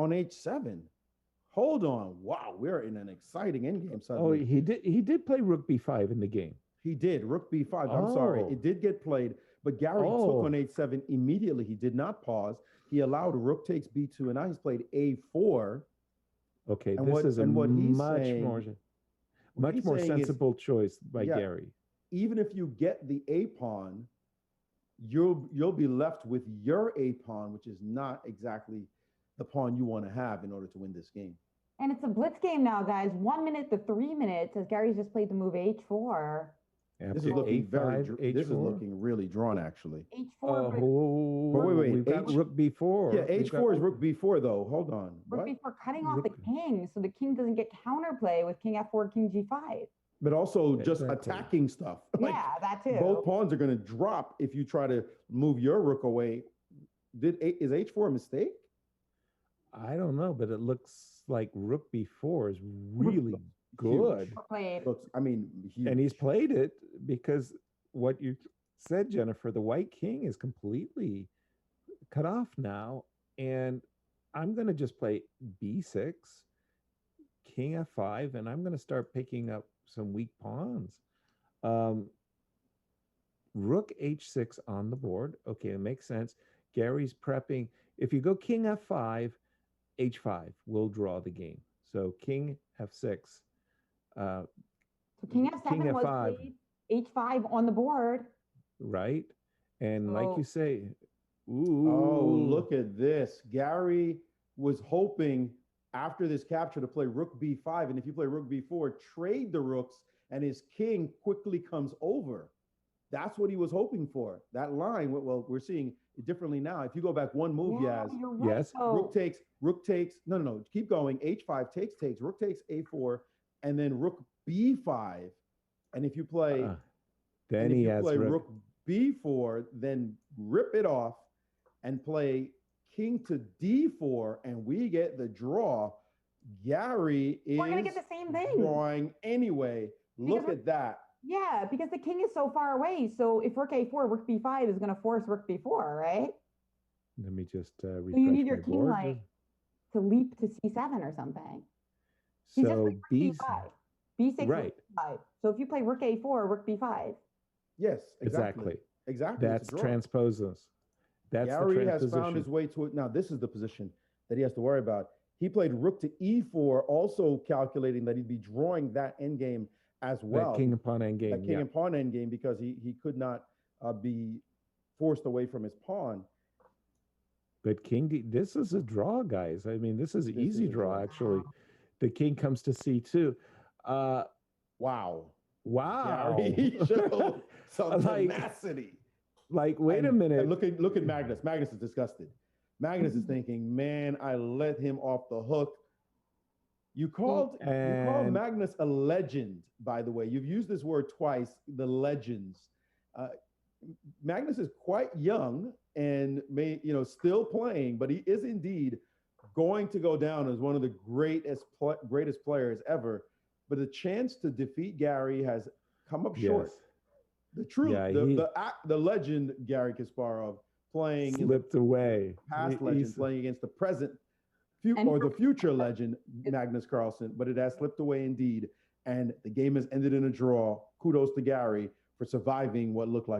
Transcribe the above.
on h7. Hold on. Wow, we're in an exciting endgame Oh, suddenly. he did play rook b5 in the game. He did. Rook b5. I'm sorry. Oh, It did get played, but Gary took on oh, h7 immediately. He did not pause. He allowed rook takes b2, and now he's played a4. okay. And This what is a and what much he's more saying is, sensible choice by yeah, Gary. even if you get the a pawn, you'll be left with your a pawn, which is not exactly the pawn you want to have in order to win this game. And it's a blitz game now, guys. 1 minute to 3 minutes as Gary's just played the move h4. This is After looking very. a5, This is h4. looking really drawn, actually. h4, But wait, Oh, wait. we've got H. rook Yeah, b4. We've got h4 is rook b4 though. Hold on. rook What? b4 cutting off the rook. king, so the king doesn't get counterplay with king f4, king g5. But also just Exactly. attacking stuff. Like, Yeah, that too. both pawns are going to drop if you try to move your rook away. Is h4 a mistake? I don't know, but it looks like rook b4 is really good. Huge. Played. Looks, I mean, huge. And he's played it because what you said, Jennifer, the white king is completely cut off now. And I'm going to just play b6, king f5, and I'm going to start picking up some weak pawns. Rook h6 on the board. Okay, it makes sense. Gary's prepping. If you go king f5, h5 will draw the game. So king f6. So king f7 king was f5. played, h5 on the board. Right? And So- like you say, ooh. Oh, look at this. Gary was hoping after this capture to play rook b5. And if you play rook b4, trade the rooks, and his king quickly comes over. That's what he was hoping for. That line, well, we're seeing it differently now. If you go back one move, Yeah, Yaz, you're right. Yes. rook takes, no, keep going. H5 takes, rook takes a4, and then rook b5. And if you play, Then and if he you has play rook. rook b4, then rip it off and play king to d4, and we get the draw. Gary We're gonna is get the same thing. drawing anyway. Look Because at that. Yeah, because the king is so far away. So if rook a4, rook b5 is going to force rook b4, right? Let me just refresh So you need your my king board. like to leap to c7 or something. He's just So playing rook B, b5, b6, right. rook b5. So if you play rook a4, rook b5. Yes, Exactly. Exactly. That's It's a draw. transposes. That's Gary the has transposition. found his way to it. Now, this is the position that he has to worry about. He played rook to e4, also calculating that he'd be drawing that endgame as well. That king and pawn endgame. That king and pawn endgame, because he could not be forced away from his pawn. But king D, this is a draw, guys. I mean, this is an easy is a draw, draw. actually. The king comes to c2. Wow. Wow. Gary showed some Like- tenacity. Like, wait a minute. And look at Magnus. Magnus is disgusted. Magnus is thinking, man, I let him off the hook. You called Magnus a legend, by the way. You've used this word twice, the legends. Magnus is quite young and still playing, but he is indeed going to go down as one of the greatest players ever. But the chance to defeat Gary has come up short. Yes. The truth, Yeah, the legend Gary Kasparov playing Slipped away. past legend, playing against the present or the future legend Magnus Carlsen, but it has slipped away indeed. And the game has ended in a draw. Kudos to Gary for surviving what looked like